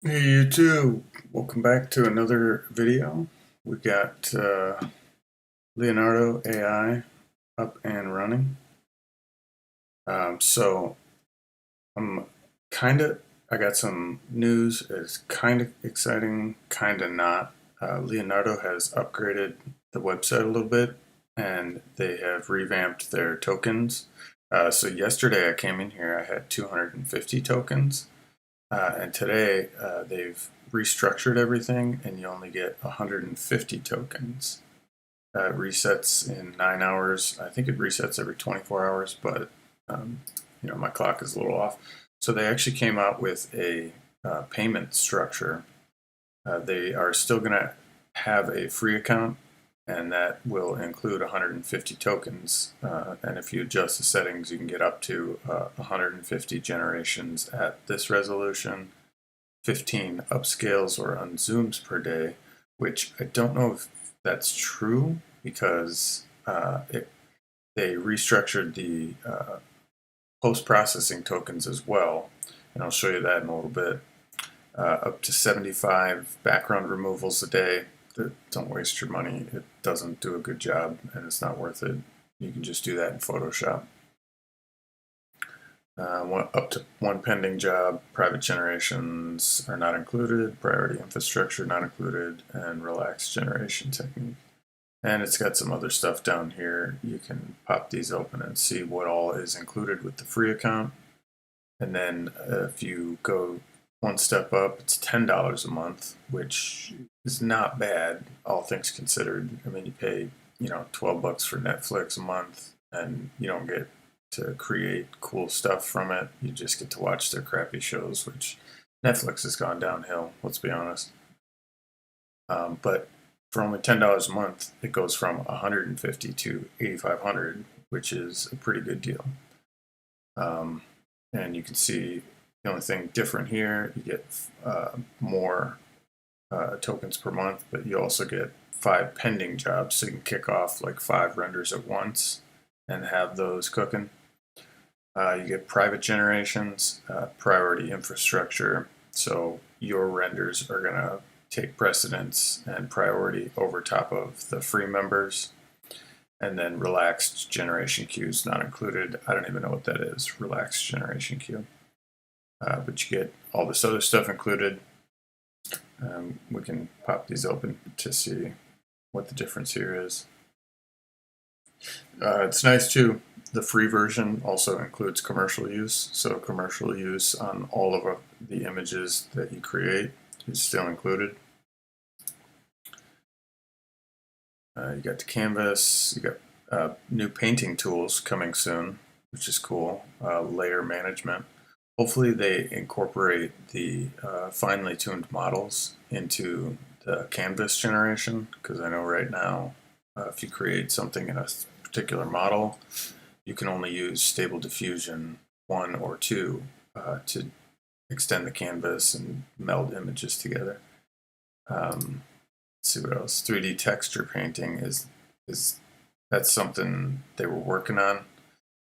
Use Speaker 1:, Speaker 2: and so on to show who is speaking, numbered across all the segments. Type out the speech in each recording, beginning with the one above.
Speaker 1: Hey YouTube, welcome back to another video. We got Leonardo.Ai up and running. So I'm I got some news. It's kind of exciting, kind of not. Leonardo has upgraded the website a little bit and they have revamped their tokens. So yesterday I came in here, I had 250 tokens. And today they've restructured everything and you only get 150 tokens. It resets in 9 hours. I think it resets every 24 hours, but my clock is a little off. So they actually came out with a payment structure. They are still going to have a free account, and that will include 150 tokens. And if you adjust the settings, you can get up to 150 generations at this resolution, 15 upscales or unzooms per day, which I don't know if that's true because they restructured the post-processing tokens as well, and I'll show you that in a little bit. Up to 75 background removals a day. Don't waste your money. It doesn't do a good job and it's not worth it. You can just do that in Photoshop. Up to one pending job, private generations are not included, priority infrastructure not included, and relaxed generation technique. And it's got some other stuff down here. You can pop these open and see what all is included with the free account. And then if you go one step up, it's $10 a month, which is not bad, all things considered. I mean, you pay, 12 bucks for Netflix a month, and you don't get to create cool stuff from it. You just get to watch their crappy shows, which Netflix has gone downhill, let's be honest. But for only $10 a month, it goes from 150 to 8,500, which is a pretty good deal. And you can see the only thing different here, you get more tokens per month, but you also get 5 pending jobs, so you can kick off like 5 renders at once and have those cooking. You get private generations, priority infrastructure, so your renders are going to take precedence and priority over top of the free members. And then relaxed generation queues not included. I don't even know what that is, relaxed generation queue. But you get all this other stuff included. We can pop these open to see what the difference here is. It's nice too. The free version also includes commercial use, so commercial use on all of the images that you create is still included. You got the canvas, you got new painting tools coming soon, which is cool. Layer management. Hopefully they incorporate the finely tuned models into the canvas generation, because I know right now if you create something in a particular model, you can only use Stable Diffusion 1 or 2 to extend the canvas and meld images together. Let's see what else. 3D texture painting is that's something they were working on.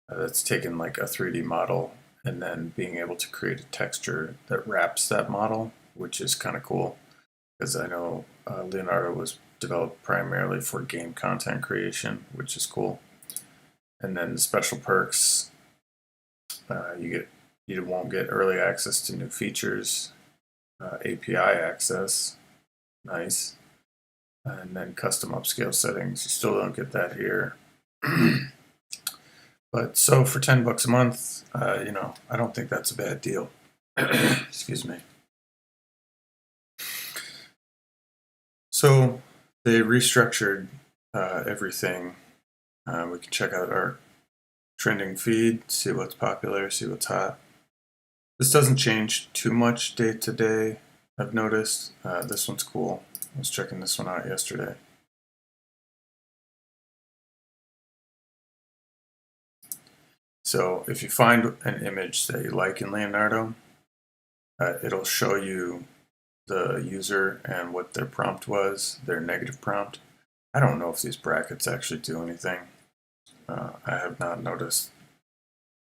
Speaker 1: That's taken like a 3D model and then being able to create a texture that wraps that model, which is kind of cool, because I know Leonardo was developed primarily for game content creation, which is cool. And then the special perks, you won't get early access to new features, API access, nice, and then custom upscale settings. You still don't get that here. But so for 10 bucks a month, I don't think that's a bad deal. Excuse me. So they restructured everything. We can check out our trending feed, see what's popular, see what's hot. This doesn't change too much day to day, I've noticed. This one's cool. I was checking this one out yesterday. So if you find an image that you like in Leonardo, it'll show you the user and what their prompt was, their negative prompt. I don't know if these brackets actually do anything. I have not noticed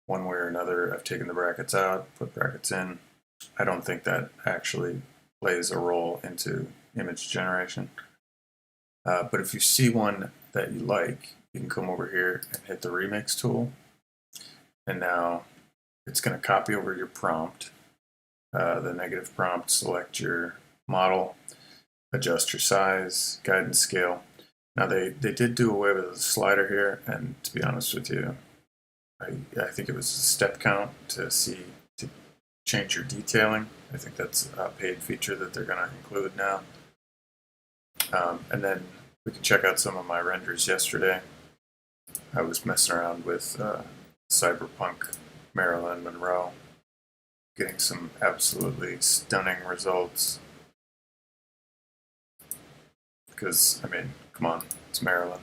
Speaker 1: one way or another. I've taken the brackets out, put brackets in. I don't think that actually plays a role into image generation. But if you see one that you like, you can come over here and hit the remix tool. And now it's going to copy over your prompt, the negative prompt, select your model, adjust your size, guidance scale. Now they did do away with the slider here, and to be honest with you, I think it was a step count to change your detailing. I think that's a paid feature that they're going to include now. And then we can check out some of my renders yesterday. I was messing around with Cyberpunk Marilyn Monroe, getting some absolutely stunning results. Because, I mean, come on, it's Marilyn.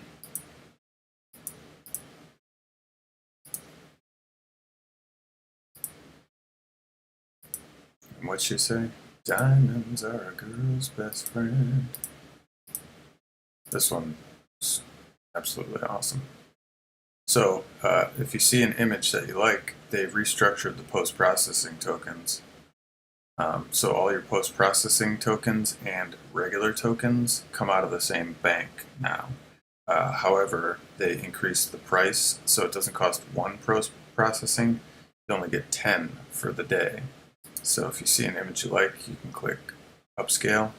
Speaker 1: And what'd she say? Diamonds are a girl's best friend. This one is absolutely awesome. So, if you see an image that you like, they've restructured the post-processing tokens. So all your post-processing tokens and regular tokens come out of the same bank now. However, they increased the price, so it doesn't cost 1 post-processing. You only get 10 for the day. So if you see an image you like, you can click upscale.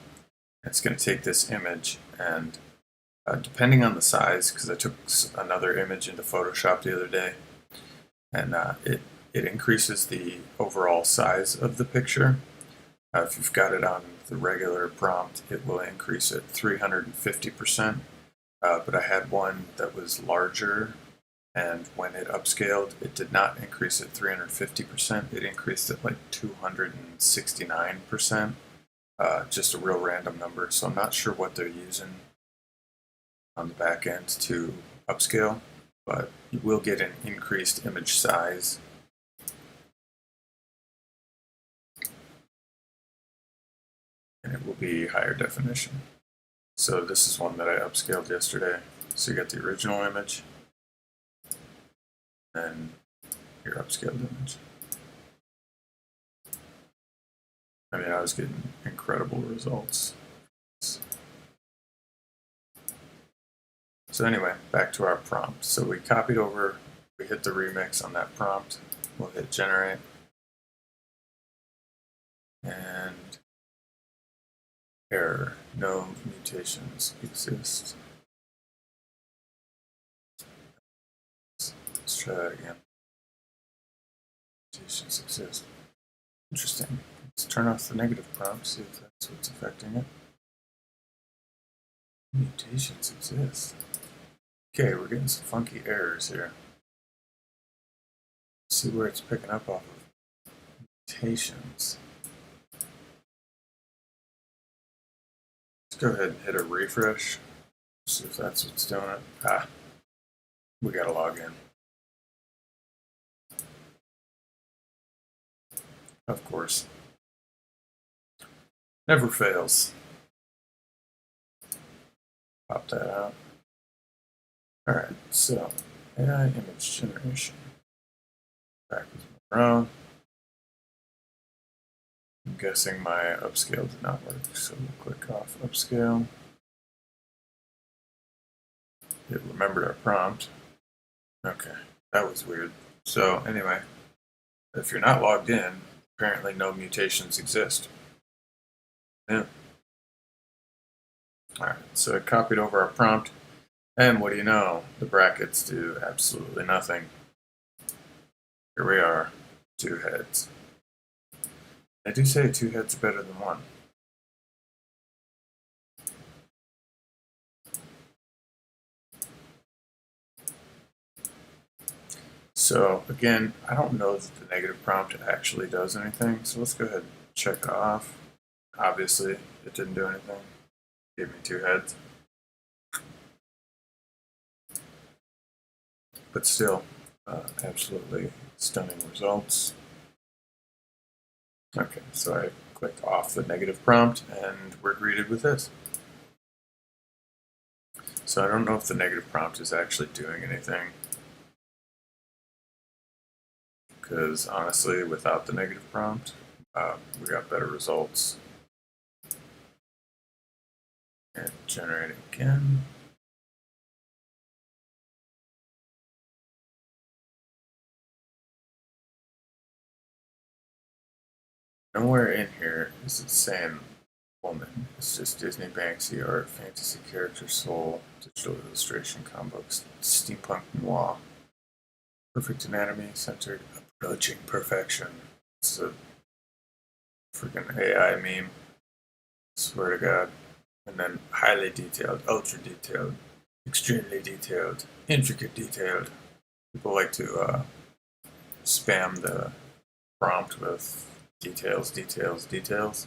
Speaker 1: It's going to take this image and depending on the size, because I took another image into Photoshop the other day, and it increases the overall size of the picture. If you've got it on the regular prompt, it will increase it 350%. But I had one that was larger, and when it upscaled, it did not increase it 350%. It increased it like 269%. Just a real random number, so I'm not sure what they're using on the back end to upscale, but you will get an increased image size. And it will be higher definition. So this is one that I upscaled yesterday. So you got the original image and your upscaled image. I mean, I was getting incredible results. So anyway, back to our prompt. So we copied over, we hit the remix on that prompt. We'll hit generate. And error, no mutations exist. Let's try that again. Mutations exist. Interesting. Let's turn off the negative prompt, see if that's what's affecting it. Mutations exist. Okay, we're getting some funky errors here. Let's see where it's picking up off of. Mutations. Let's go ahead and hit a refresh. See if that's what's doing it. Ah, we gotta log in. Of course. Never fails. Pop that out. Alright, so AI image generation. Back with Monroe. I'm guessing my upscale did not work, so we'll click off upscale. It remembered our prompt. Okay, that was weird. So anyway, if you're not logged in, apparently no mutations exist. Yeah. Alright, so it copied over our prompt, and what do you know? The brackets do absolutely nothing. Here we are, 2 heads. I do say 2 heads are better than 1. So again, I don't know that the negative prompt actually does anything, so let's go ahead and check it off. Obviously, it didn't do anything. It gave me 2 heads. But still, absolutely stunning results. Okay, so I clicked off the negative prompt, and we're greeted with this. So I don't know if the negative prompt is actually doing anything, because honestly, without the negative prompt, we got better results. And generate again. Nowhere in here is it saying woman. It's just Disney, Banksy, art, fantasy character, soul, digital illustration, comic books, steampunk noir, perfect anatomy, centered, approaching perfection. It's a freaking AI meme. Swear to God. And then highly detailed, ultra detailed, extremely detailed, intricate detailed. People like to spam the prompt with details, details, details.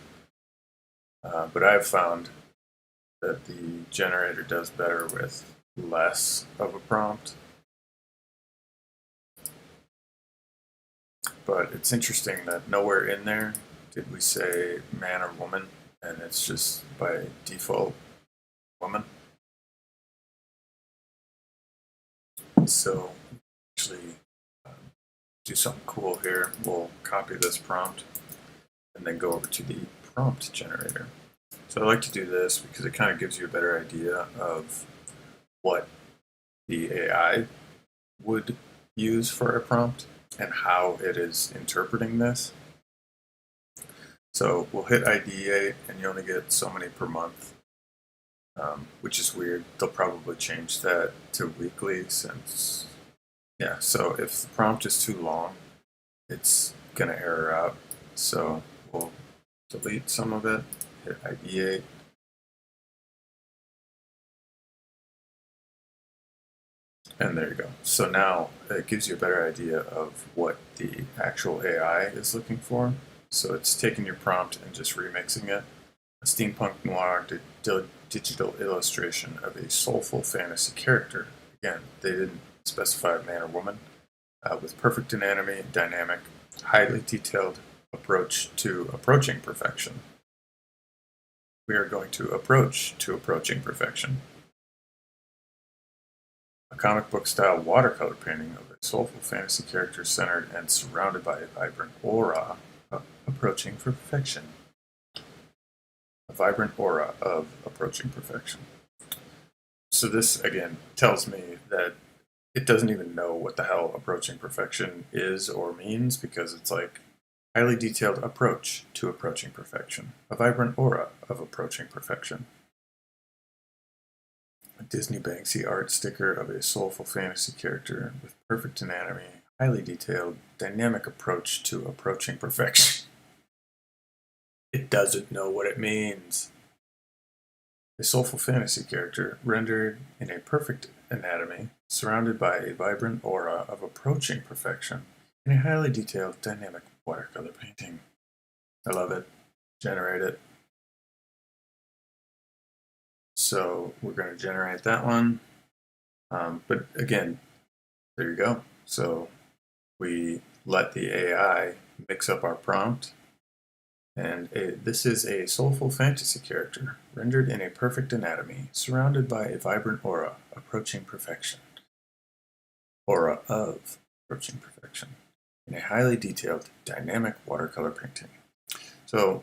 Speaker 1: But I've found that the generator does better with less of a prompt. But it's interesting that nowhere in there did we say man or woman, and it's just by default woman. So actually do something cool here. We'll copy this prompt and then go over to the prompt generator. So I like to do this because it kind of gives you a better idea of what the AI would use for a prompt and how it is interpreting this. So we'll hit ideate and you only get so many per month, which is weird. They'll probably change that to weekly since, yeah, so if the prompt is too long, it's going to error out. So we'll delete some of it, hit ideate. And there you go. So now it gives you a better idea of what the actual AI is looking for. So it's taking your prompt and just remixing it. A steampunk noir digital illustration of a soulful fantasy character. Again, they didn't specify man or woman. With perfect anatomy, dynamic, highly detailed approach to approaching perfection. We are going to approach to approaching perfection. A comic book style watercolor painting of a soulful fantasy character centered and surrounded by a vibrant aura of approaching perfection. A vibrant aura of approaching perfection. So this again tells me that it doesn't even know what the hell approaching perfection is or means, because it's like highly detailed approach to approaching perfection. A vibrant aura of approaching perfection. A Disney Banksy art sticker of a soulful fantasy character with perfect anatomy, highly detailed, dynamic approach to approaching perfection. It doesn't know what it means. A soulful fantasy character rendered in a perfect anatomy, surrounded by a vibrant aura of approaching perfection in a highly detailed, dynamic watercolor painting. I love it. Generate it. So we're going to generate that one. But again, there you go. So we let the AI mix up our prompt. And this is a soulful fantasy character, rendered in a perfect anatomy, surrounded by a vibrant aura, approaching perfection. Aura of approaching perfection. In a highly detailed, dynamic watercolor painting. So,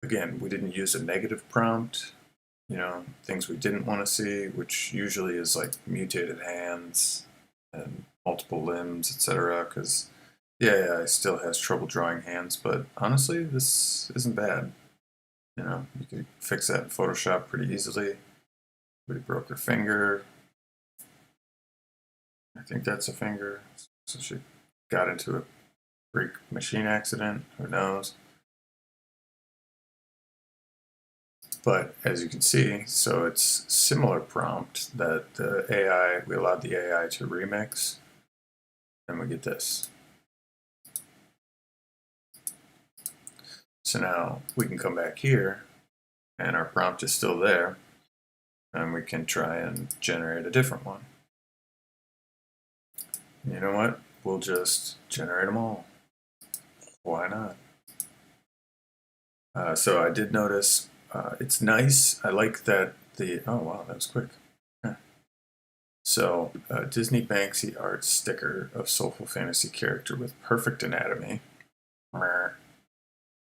Speaker 1: again, we didn't use a negative prompt. You know, things we didn't want to see, which usually is like mutated hands and multiple limbs, etc. Because the AI still has trouble drawing hands, but honestly, this isn't bad. You know, you can fix that in Photoshop pretty easily. We broke her finger. I think that's a finger. So she got into a freak machine accident. Who knows? But as you can see, so it's similar prompt that the AI, we allowed the AI to remix, and we get this. So now we can come back here, and our prompt is still there, and we can try and generate a different one. You know what? We'll just generate them all. Why not? So I did notice it's nice. I like that oh wow, that was quick. Yeah. So Disney Banksy art sticker of soulful fantasy character with perfect anatomy.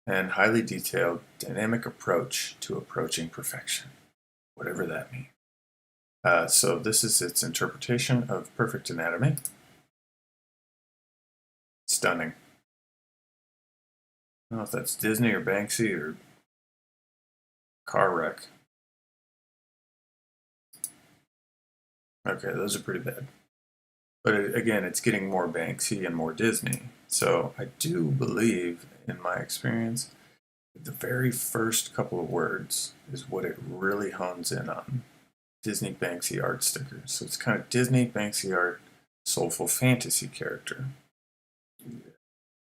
Speaker 1: and highly detailed, dynamic approach to approaching perfection, whatever that means. So this is its interpretation of perfect anatomy. Stunning. I don't know if that's Disney or Banksy or car wreck. Okay, those are pretty bad. But again, it's getting more Banksy and more Disney. So I do believe, in my experience, the very first couple of words is what it really hones in on. Disney Banksy art stickers. So it's kind of Disney Banksy art, soulful fantasy character.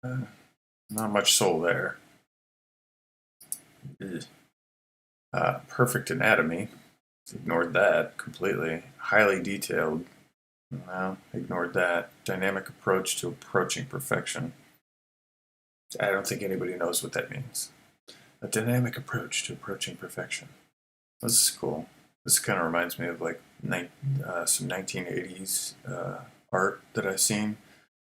Speaker 1: Not much soul there. Perfect anatomy. Ignored that completely. Highly detailed. No, ignored that. Dynamic approach to approaching perfection. I don't think anybody knows what that means. A dynamic approach to approaching perfection. This is cool. This kind of reminds me of like some 1980s art that I've seen,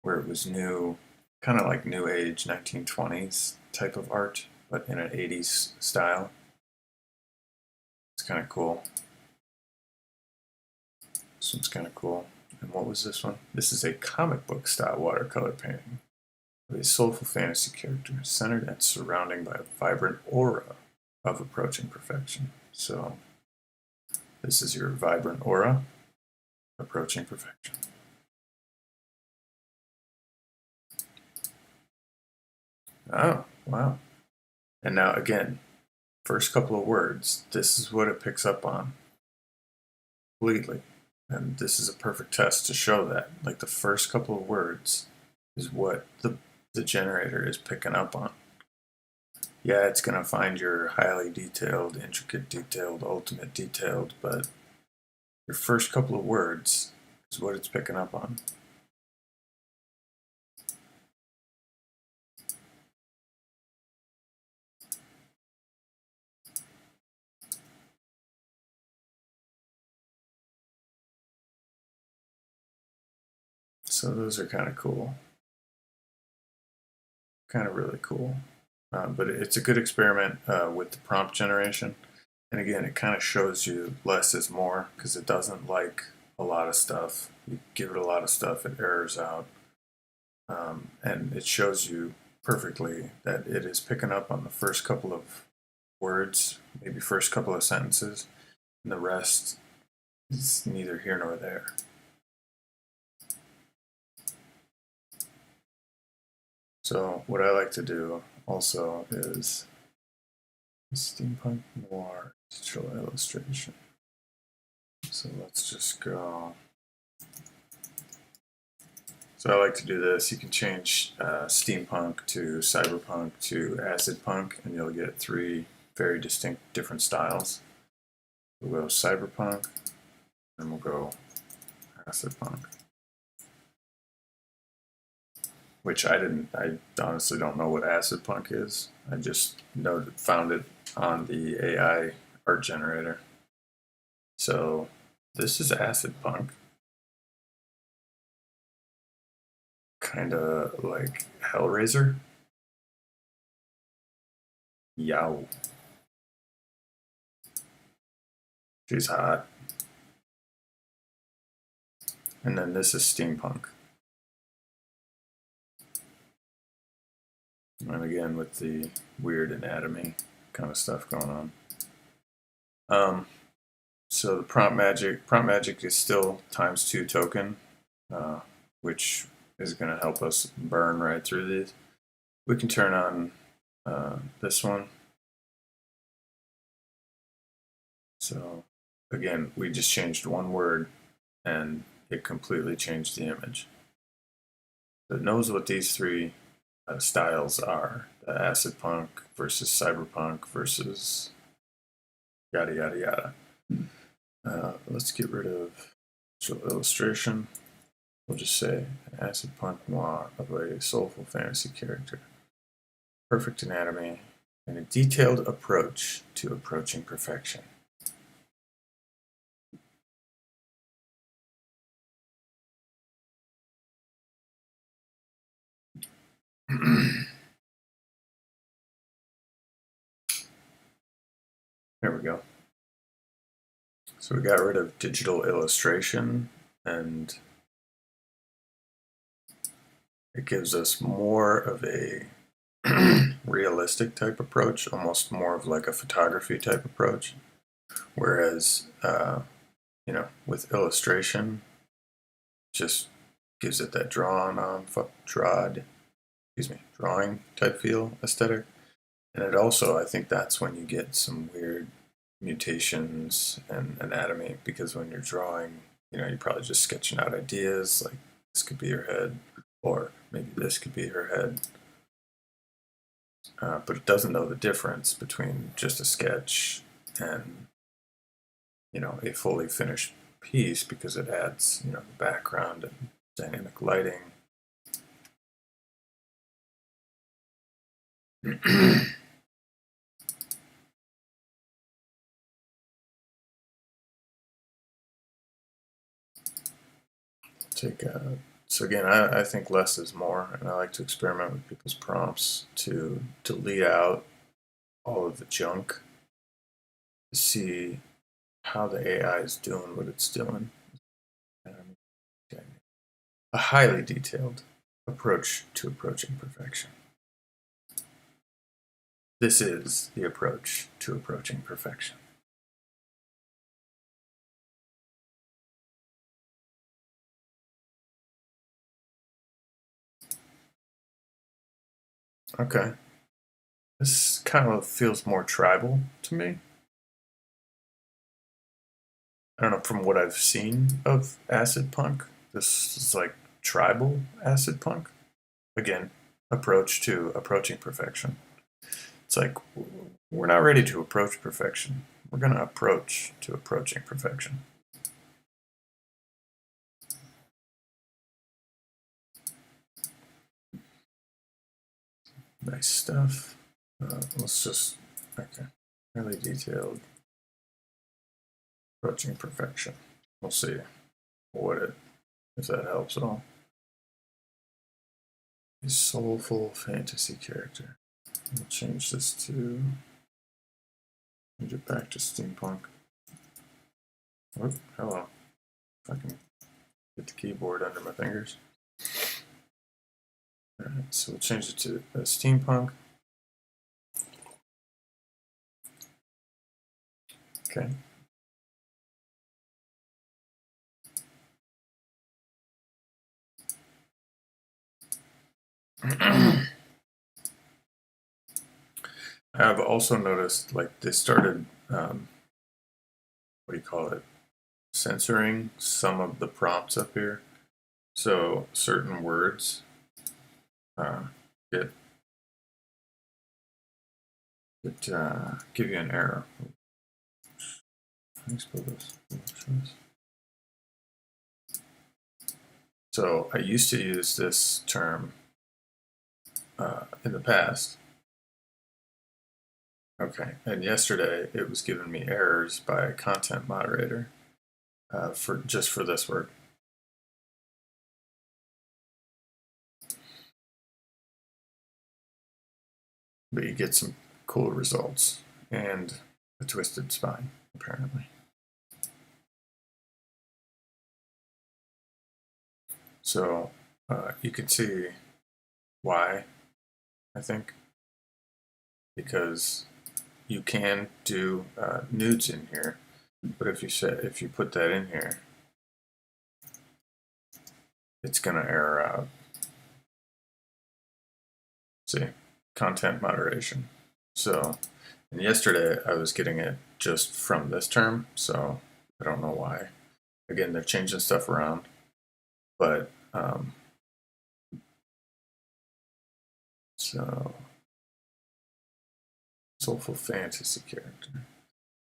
Speaker 1: where it was new, kind of like new age 1920s type of art, but in an 80s style. It's kind of cool. This one's kind of cool. And what was this one? This is a comic book style watercolor painting of a soulful fantasy character centered and surrounding by a vibrant aura of approaching perfection. So this is your vibrant aura approaching perfection. Oh, wow. And now again, first couple of words, this is what it picks up on completely. And this is a perfect test to show that. Like the first couple of words is what the generator is picking up on. Yeah, it's going to find your highly detailed, intricate detailed, ultimate detailed, but your first couple of words is what it's picking up on. So those are kind of cool. Kind of really cool. But it's a good experiment with the prompt generation. And again, it kind of shows you less is more because it doesn't like a lot of stuff. You give it a lot of stuff, it errors out. And it shows you perfectly that it is picking up on the first couple of words, maybe first couple of sentences, and the rest is neither here nor there. So what I like to do also is steampunk noir digital illustration. So let's just go. So I like to do this. You can change steampunk to cyberpunk to acid punk, and you'll get three very distinct different styles. We'll go cyberpunk, and we'll go acid punk. Which I honestly don't know what acid punk is. I just found it on the AI art generator. So this is acid punk. Kind of like Hellraiser. Yow. She's hot. And then this is steampunk. And again, with the weird anatomy kind of stuff going on. So the prompt magic is still ×2 token, which is going to help us burn right through these. We can turn on this one. So again, we just changed one word and it completely changed the image. So it knows what these three styles are: the acid punk versus cyberpunk versus yada yada yada. Let's get rid of illustration. We'll just say acid punk noir of a soulful fantasy character, perfect anatomy, and a detailed approach to approaching perfection. So we got rid of digital illustration, and it gives us more of a realistic type approach, almost more of like a photography type approach. Whereas, with illustration, just gives it that drawing type feel aesthetic. And it also, I think that's when you get some weird mutations and anatomy, because when you're drawing, you're probably just sketching out ideas, like this could be your head, or maybe this could be her head. But it doesn't know the difference between just a sketch and, a fully finished piece, because it adds, the background and dynamic lighting. So again, I think less is more, and I like to experiment with people's prompts to delete out all of the junk to see how the AI is doing what it's doing. A highly detailed approach to approaching perfection. This is the approach to approaching perfection. Okay. This kind of feels more tribal to me. I don't know, from what I've seen of acid punk, this is like tribal acid punk. Again, approach to approaching perfection. It's like, we're not ready to approach perfection. We're going to approach to approaching perfection. Nice stuff. Let's just, okay, really detailed approaching perfection. We'll see if that helps at all. A soulful fantasy character. We'll change this to, change it back to steampunk. Oh, hello. If I can get the keyboard under my fingers. Alright, so we'll change it to steampunk. Okay. I've also noticed, like, they started, what do you call it, censoring some of the prompts up here. So certain words get give you an error. How do you spell this? So I used to use this term in the past. Okay, and yesterday it was giving me errors by a content moderator for this word. But you get some cool results and a twisted spine, apparently. So you can see why, I think, because you can do nudes in here, but if you put that in here, it's gonna error out. See, content moderation. So, and yesterday I was getting it just from this term, so I don't know why. Again, they're changing stuff around, but so soulful fantasy character.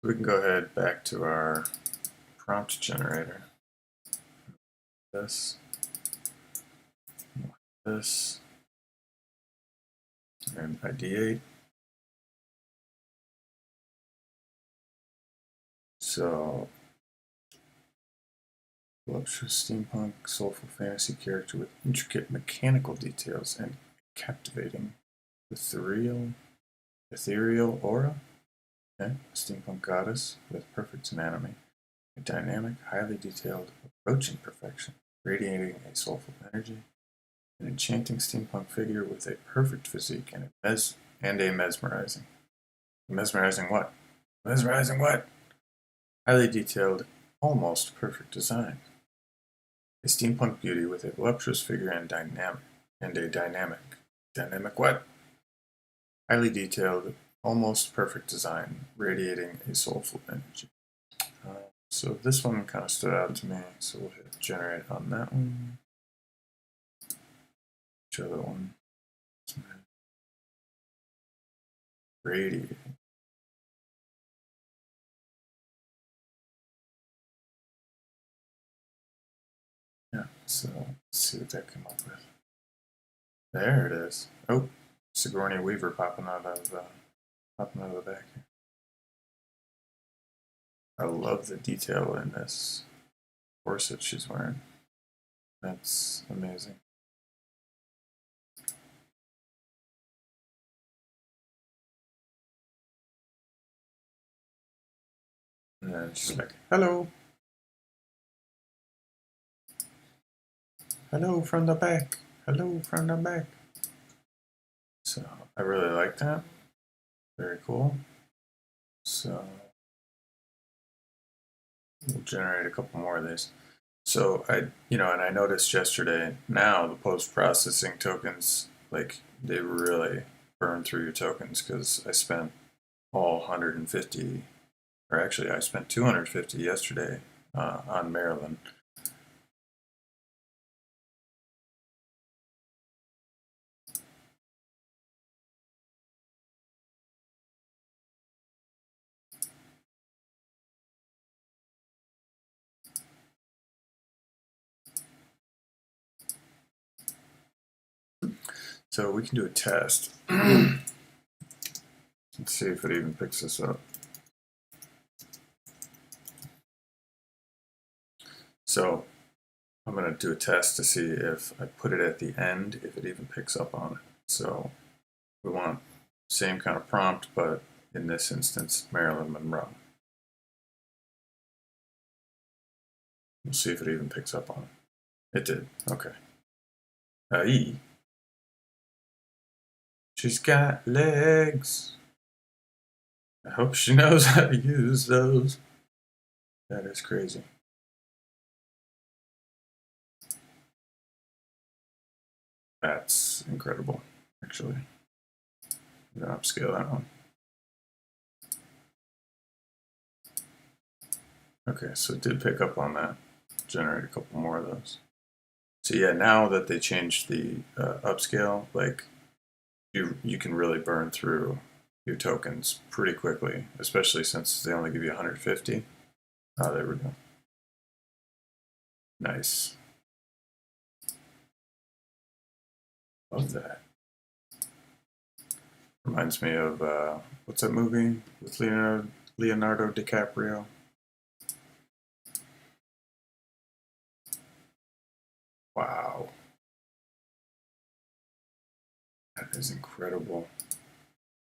Speaker 1: We can go ahead back to our prompt generator. This, and ideate. So, voluptuous steampunk, soulful fantasy character with intricate mechanical details and captivating ethereal aura. Okay, steampunk goddess with perfect anatomy. a dynamic, highly detailed, approaching perfection, radiating a soulful energy, an enchanting steampunk figure with a perfect physique and a mesmerizing. Mesmerizing what? Mesmerizing what? Highly detailed, almost perfect design. A steampunk beauty with a voluptuous figure and a dynamic. Dynamic what? Highly detailed, almost perfect design, radiating a soulful energy. So this one kind of stood out to me, so we'll hit generate on that one. Which other one? Radiating. Yeah, so let's see what that came up with. There it is. Oh, Sigourney Weaver popping out of the back here. I love the detail in this corset she's wearing. That's amazing. And then she's like, hello. Hello from the back. Hello from the back. So I really like that. Very cool. So we'll generate a couple more of these. So and I noticed yesterday, now the post-processing tokens, like, they really burn through your tokens, because I spent all 150, or actually I spent 250 yesterday on Maryland. So we can do a test. Let's see if it even picks this up. So I'm going to do a test to see if I put it at the end, if it even picks up on it. So we want same kind of prompt, but in this instance, Marilyn Monroe. We'll see if it even picks up on it. It did. Okay. E. She's got legs. I hope she knows how to use those. That is crazy. That's incredible, actually. I'm going to upscale that one. Okay, so it did pick up on that. Generate a couple more of those. So yeah, now that they changed the upscale, like, you can really burn through your tokens pretty quickly, especially since they only give you 150. Oh, there we go. Nice. Love that. Reminds me of, what's that movie with Leonardo DiCaprio? Wow. That is incredible.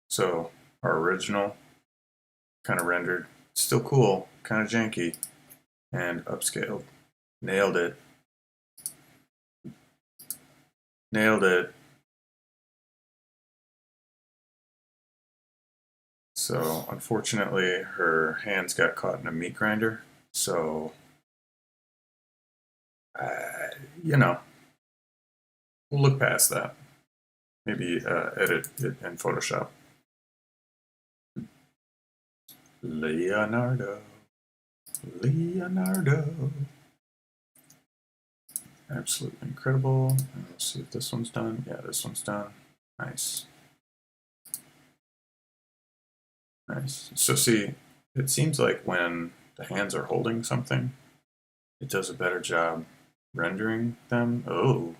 Speaker 1: So, our original, kind of rendered, still cool, kind of janky, and upscaled. Nailed it. Nailed it. So, unfortunately, her hands got caught in a meat grinder. So, we'll look past that. Maybe edit it in Photoshop. Leonardo. Absolutely incredible. And let's see if this one's done. Yeah, this one's done. Nice. Nice. So see, it seems like when the hands are holding something, it does a better job rendering them. Oh,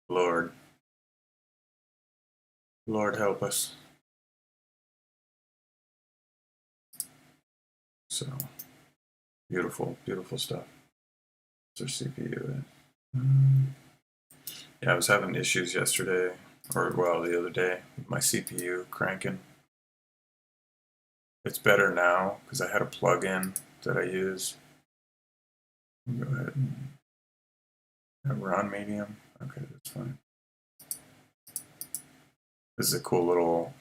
Speaker 1: Lord. Lord help us. So, beautiful, beautiful stuff. What's our CPU at? Yeah, I was having issues yesterday, or well, the other day, with my CPU cranking. It's better now because I had a plug-in that I use. Go ahead and we're on medium. Okay, that's fine. This is a cool little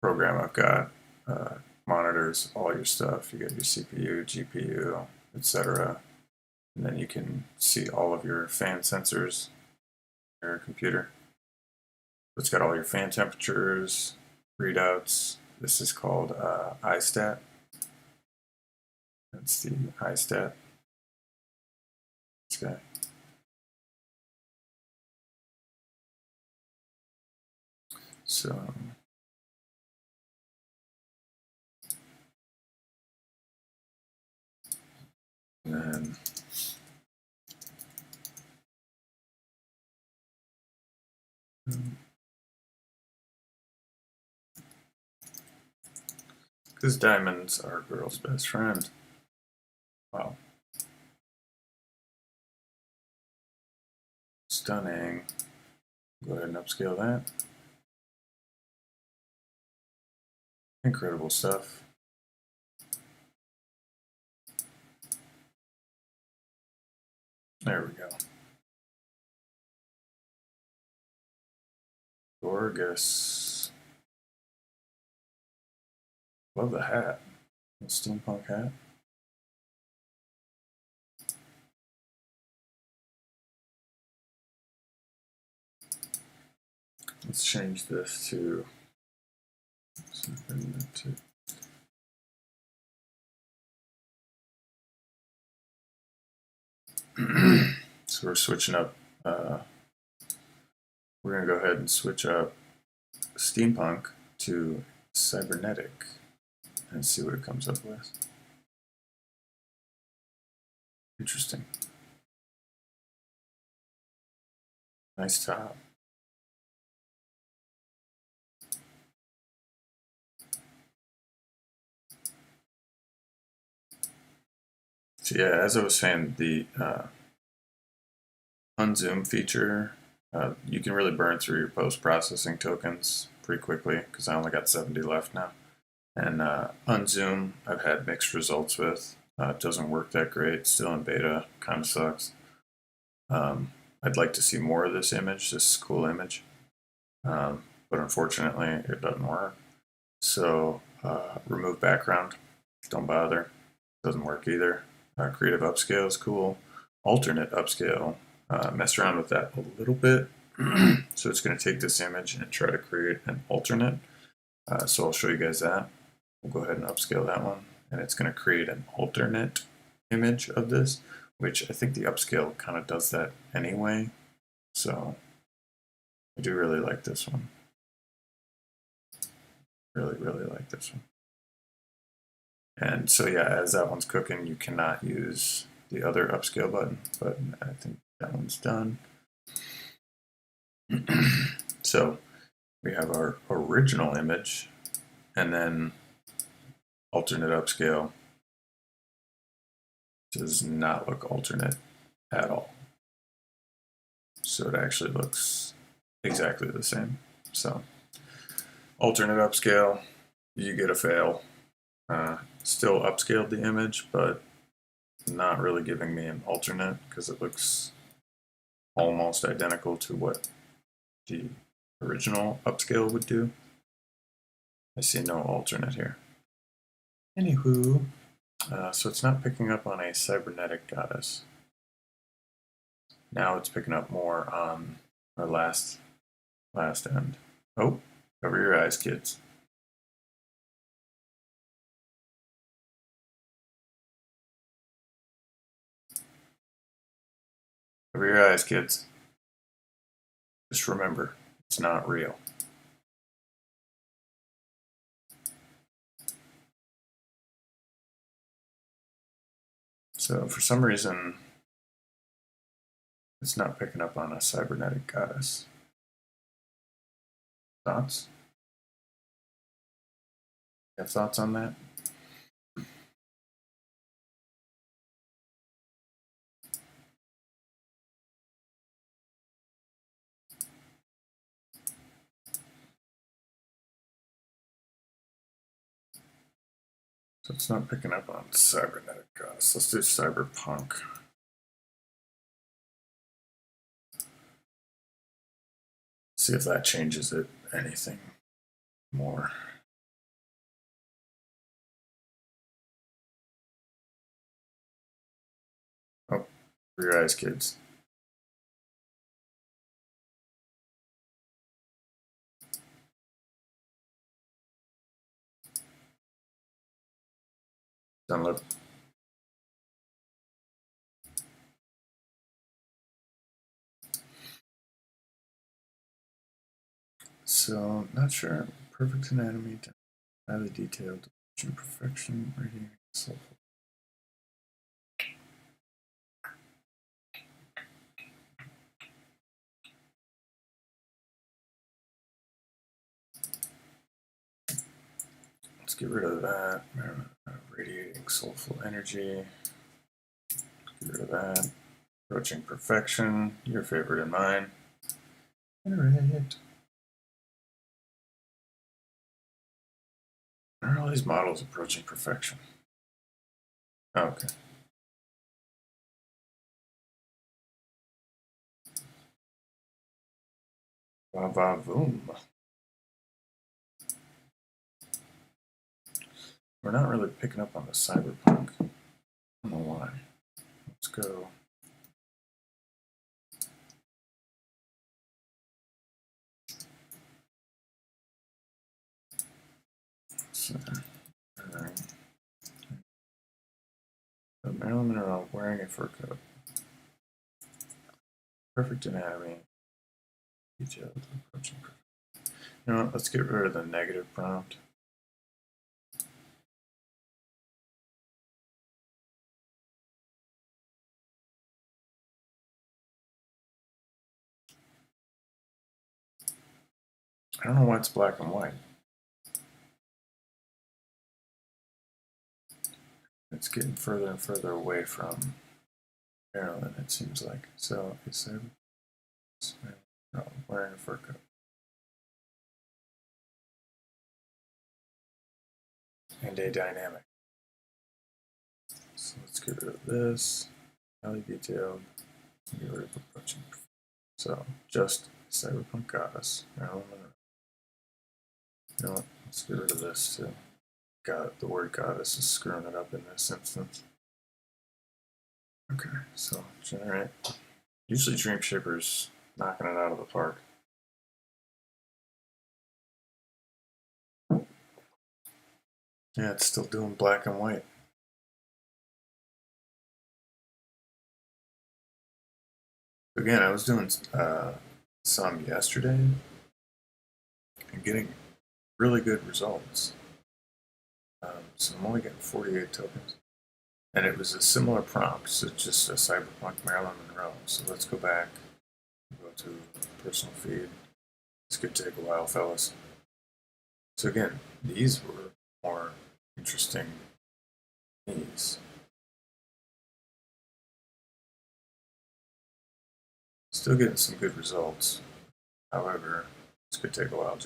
Speaker 1: program I've got. Monitors all your stuff. You get your CPU, GPU, etc. And then you can see all of your fan sensors in your computer. It's got all your fan temperatures, readouts. This is called iStat. That's the iStat. This guy. So and then because diamonds are a girl's best friend. Wow. Stunning. Go ahead and upscale that. Incredible stuff. There we go. Gorgeous. Love the hat. The steampunk hat. Let's change this to something to so we're switching up. We're going to go ahead and switch up steampunk to cybernetic and see what it comes up with. Interesting. Nice top. So yeah, as I was saying, the unzoom feature, you can really burn through your post-processing tokens pretty quickly because I only got 70 left now. And unzoom, I've had mixed results with. It doesn't work that great. Still in beta, kind of sucks. I'd like to see more of this image, this cool image, but unfortunately it doesn't work. So remove background, don't bother. Doesn't work either. Creative upscale is cool. Alternate upscale, mess around with that a little bit. So it's going to take this image and try to create an alternate. So I'll show you guys that. We'll go ahead and upscale that one, and it's going to create an alternate image of this, which I think the upscale kind of does that anyway. So I do really like this one. Really, really like this one. And so yeah, as that one's cooking, you cannot use the other upscale button, but I think that one's done. So we have our original image, and then alternate upscale does not look alternate at all. So it actually looks exactly the same. So alternate upscale, you get a fail. Still upscaled the image, but not really giving me an alternate because it looks almost identical to what the original upscale would do. I see no alternate here. Anywho, so it's not picking up on a cybernetic goddess. Now it's picking up more on our last end. Oh, cover your eyes, kids. Cover your eyes, kids. Just remember, it's not real. So for some reason, it's not picking up on a cybernetic goddess. Thoughts? You have thoughts on that? So it's not picking up on cybernetic goddess. Let's do cyberpunk. See if that changes it anything more. Oh, for your eyes, kids. Download. So, not sure. Perfect anatomy, highly detailed, perfection, radiating sulfur. Let's get rid of that. Radiating soulful energy. Get rid of that. Approaching perfection. Your favorite and mine. Generate. Are all these models approaching perfection? Oh, okay. Va-va-voom. We're not really picking up on the cyberpunk. I don't know why. Let's go. So, Marilyn Monroe wearing a fur coat. Perfect anatomy. Detailed approaching perfection. You know what? Let's get rid of the negative prompt. I don't know why it's black and white. It's getting further and further away from Maryland, it seems like. So it's wearing a fur coat. And a dynamic. So let's get rid of this. Highly detailed. Get rid of approaching. So just cyberpunk goddess. Marilyn Monroe. You know what? Let's get rid of this too. The word goddess is screwing it up in this instance. Okay, so generate. Usually Dreamshaper's knocking it out of the park. Yeah, it's still doing black and white. Again, I was doing some yesterday and getting really good results. So I'm only getting 48 tokens. And it was a similar prompt, so just a cyberpunk Marilyn Monroe. So let's go back, go to personal feed. This could take a while, fellas. So again, these were more interesting these. Still getting some good results. However, this could take a while,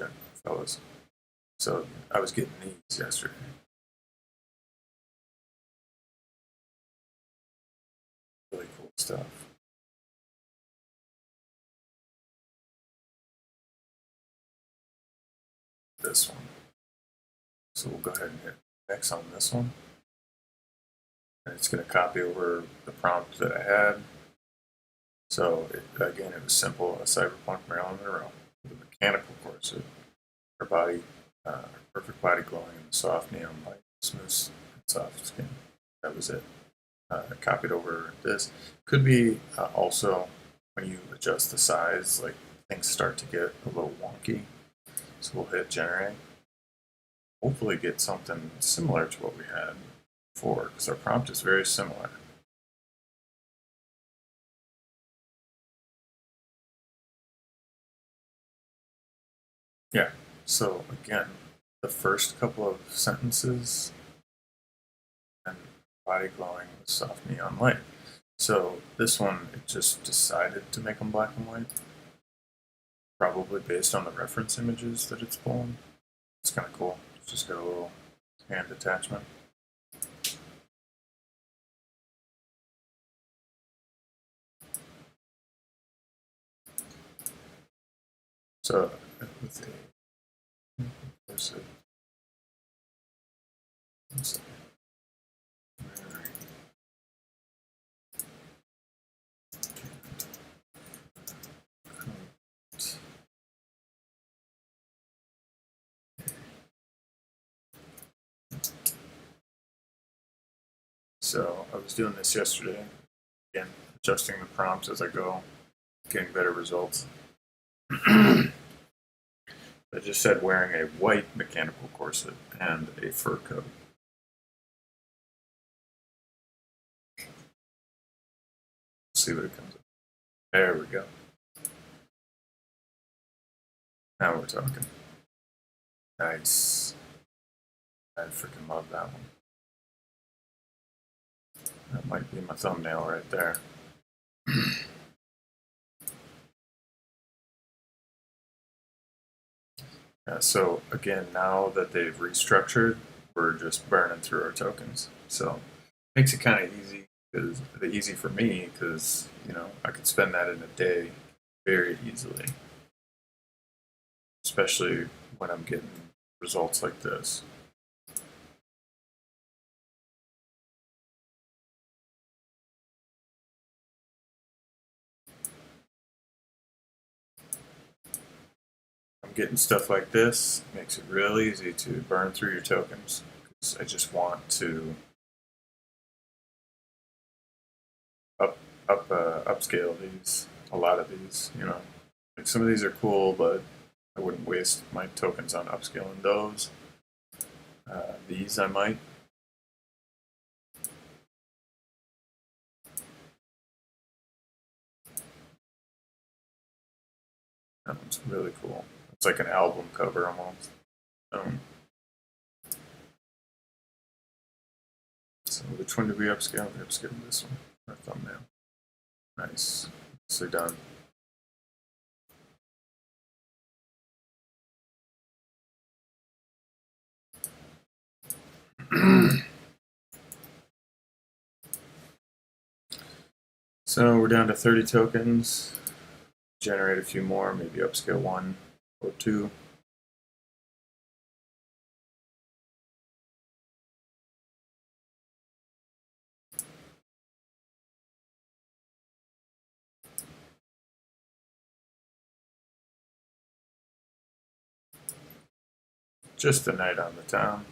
Speaker 1: fellas. So I was getting these yesterday. Really cool stuff. This one. So we'll go ahead and hit X on this one. And it's going to copy over the prompt that I had. So again, it was simple. A cyberpunk Marilyn Monroe with a mechanical corset. Her body, perfect body glowing in the soft neon light, smooth and soft skin. That was it. I copied over this. Could be also when you adjust the size, like things start to get a little wonky. So we'll hit generate. Hopefully get something similar to what we had before, because our prompt is very similar. Yeah, so again, the first couple of sentences and body glowing with soft neon light. So this one, it just decided to make them black and white, probably based on the reference images that it's pulling. It's kind of cool. It's just got a little hand attachment. So let's see. Where's it? Let's see. So I was doing this yesterday, again, adjusting the prompts as I go, getting better results. I just said wearing a white mechanical corset and a fur coat. See what it comes up. There we go. Now we're talking. Nice. I freaking love that one. That might be my thumbnail right there. So again, now that they've restructured, we're just burning through our tokens. So makes it kind of easy for me because I could spend that in a day very easily, especially when I'm getting results like this. Getting stuff like this makes it real easy to burn through your tokens because I just want to upscale these. A lot of these, like some of these are cool, but I wouldn't waste my tokens on upscaling those. These I might. That one's really cool. It's like an album cover almost. So which one did we upscale? We upscaled this one. Our thumbnail. Nice. So done. So we're down to 30 tokens. Generate a few more, maybe upscale 1 or 2. Just a night on the town.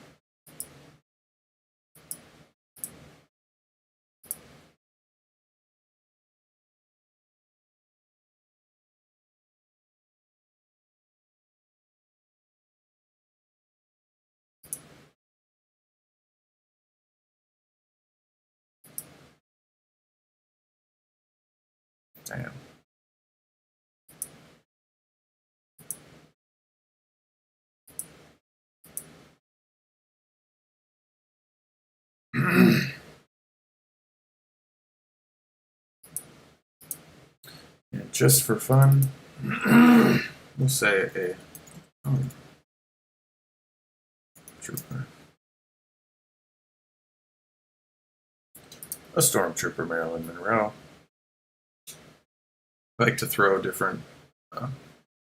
Speaker 1: Damn. And just for fun, we'll say a trooper. A stormtrooper Marilyn Monroe. I like to throw different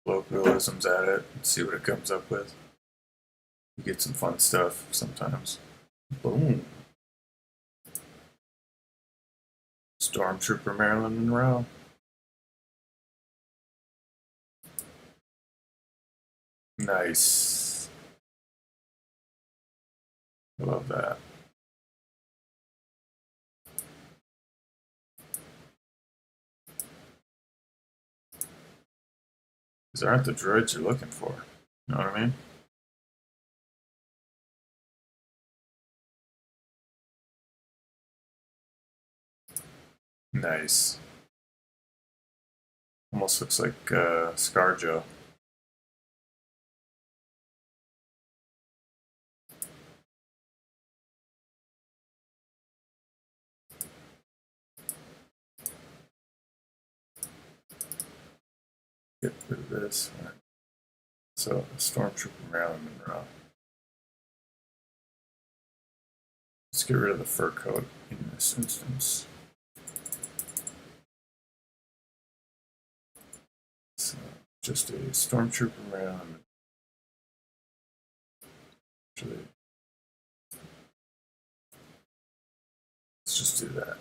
Speaker 1: colloquialisms at it and see what it comes up with. You get some fun stuff sometimes. Boom. Stormtrooper Marilyn Monroe. Nice. I love that. These aren't the droids you're looking for. You know what I mean? Nice. Almost looks like ScarJo. Get rid of this. So, Stormtrooper Marilyn Monroe. Let's get rid of the fur coat in this instance. So, just a stormtrooper round. Actually, let's just do that.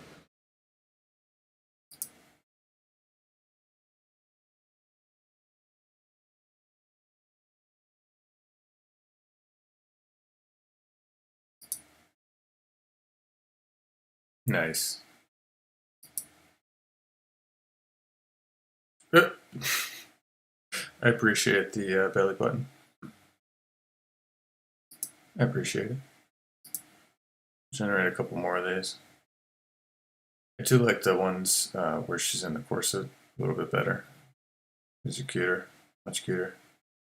Speaker 1: Nice. I appreciate the belly button. I appreciate it. Generate a couple more of these. I do like the ones where she's in the corset a little bit better. These are cuter, much cuter.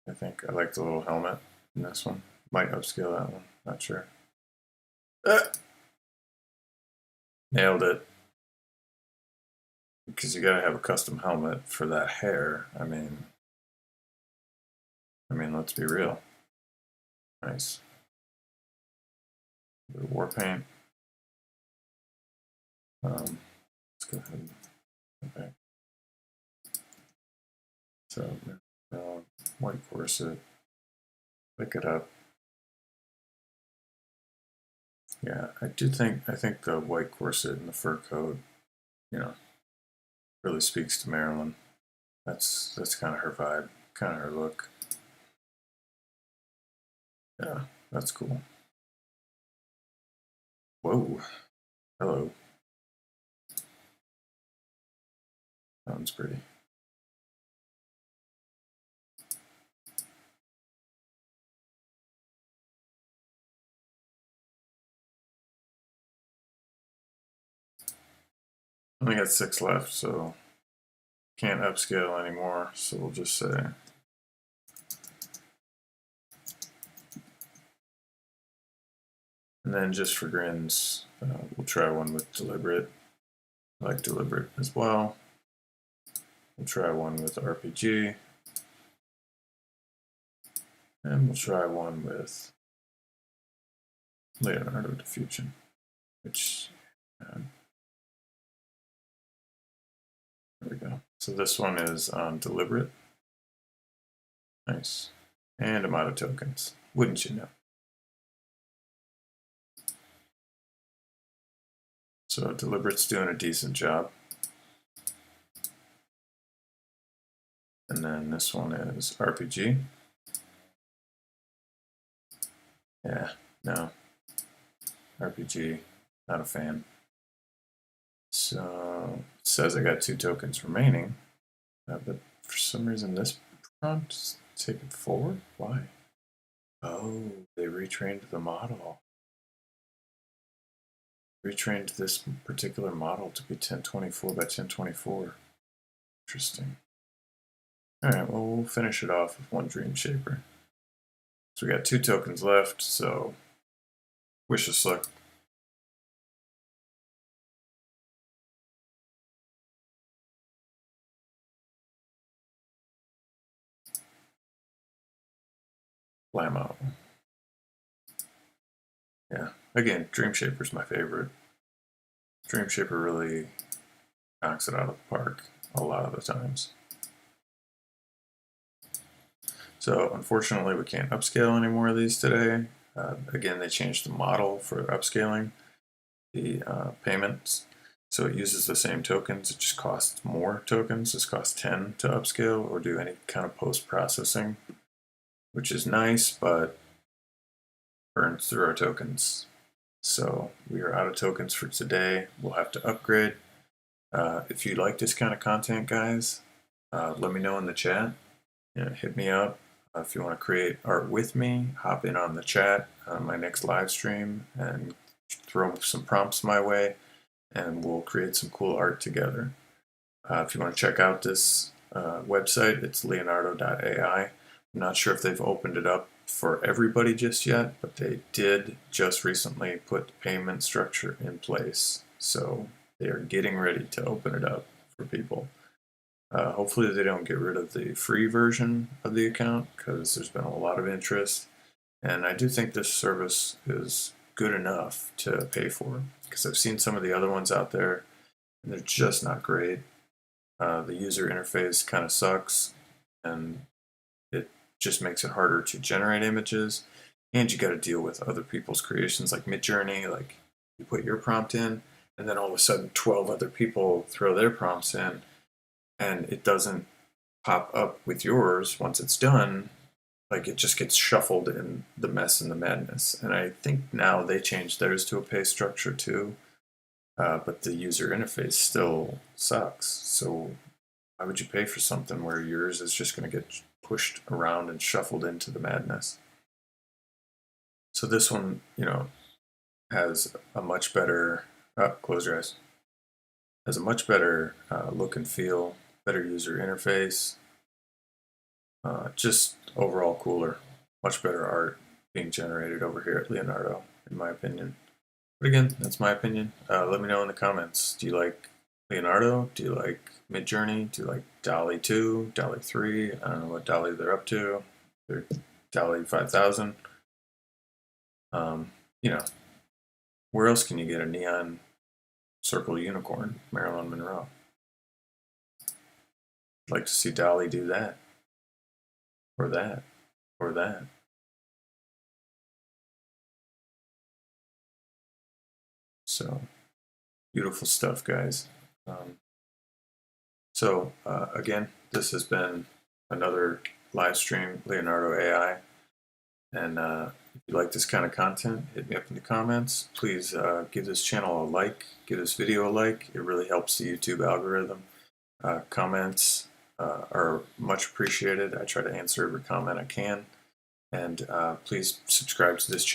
Speaker 1: I think I like the little helmet in this one. Might upscale that one, not sure. Nailed it. Because you gotta have a custom helmet for that hair. I mean, let's be real. Nice. War paint. Let's go ahead and go back. So, white corset. Pick it up. Yeah, I think the white corset and the fur coat, really speaks to Marilyn. That's kind of her vibe, kind of her look. Yeah, that's cool. Whoa. Hello. That one's pretty. Only got 6 left, so can't upscale anymore. So we'll just say and then just for grins, we'll try one with deliberate. I like deliberate as well. We'll try one with RPG. And we'll try one with Leonardo Diffusion, which, there we go. So this one is on deliberate. Nice. And I'm out of tokens. Wouldn't you know? So deliberate's doing a decent job. And then this one is RPG. Yeah, no. RPG, not a fan. So it says I got 2 tokens remaining, but for some reason this prompt is taken forward. Why? Oh, they retrained the model. Retrained this particular model to be 1024 by 1024. Interesting. Alright, well, we'll finish it off with 1 Dream Shaper. So we got 2 tokens left, so wish us luck. Blammo. Yeah, again, Dream Shaper's my favorite. Dream Shaper really knocks it out of the park a lot of the times. So unfortunately we can't upscale any more of these today. Again, they changed the model for upscaling the payments. So it uses the same tokens, it just costs more tokens. This costs 10 to upscale or do any kind of post-processing, which is nice, but burns through our tokens. So we are out of tokens for today. We'll have to upgrade. If you like this kind of content, guys, let me know in the chat. Hit me up. If you want to create art with me, hop in on the chat on my next live stream and throw some prompts my way, and we'll create some cool art together. If you want to check out this website, it's Leonardo.Ai. I'm not sure if they've opened it up for everybody just yet, but they did just recently put the payment structure in place. So they are getting ready to open it up for people. Hopefully they don't get rid of the free version of the account because there's been a lot of interest. And I do think this service is good enough to pay for because I've seen some of the other ones out there and they're just not great. The user interface kind of sucks. and it just makes it harder to generate images, and you got to deal with other people's creations like Mid-Journey. Like, you put your prompt in, and then all of a sudden 12 other people throw their prompts in, and it doesn't pop up with yours once it's done. Like, it just gets shuffled in the mess and the madness. And I think now they changed theirs to a pay structure too, but the user interface still sucks. So why would you pay for something where yours is just going to get pushed around and shuffled into the madness? So this one, has a much better, close your eyes, has a much better look and feel, better user interface, just overall cooler, much better art being generated over here at Leonardo, in my opinion. But again, that's my opinion. Let me know in the comments. Do you like Leonardo? Do you like Mid-Journey? Do you like DALL-E 2, DALL-E 3? I don't know what DALL-E they're up to. They're DALL-E 5000. You know, where else can you get a neon circle unicorn? Marilyn Monroe. I'd like to see DALL-E do that, or that, or that. So, beautiful stuff, guys. Again, this has been another live stream, Leonardo.Ai. And if you like this kind of content, hit me up in the comments. Please give this channel a like, give this video a like. It really helps the YouTube algorithm. Comments are much appreciated. I try to answer every comment I can. And please subscribe to this channel.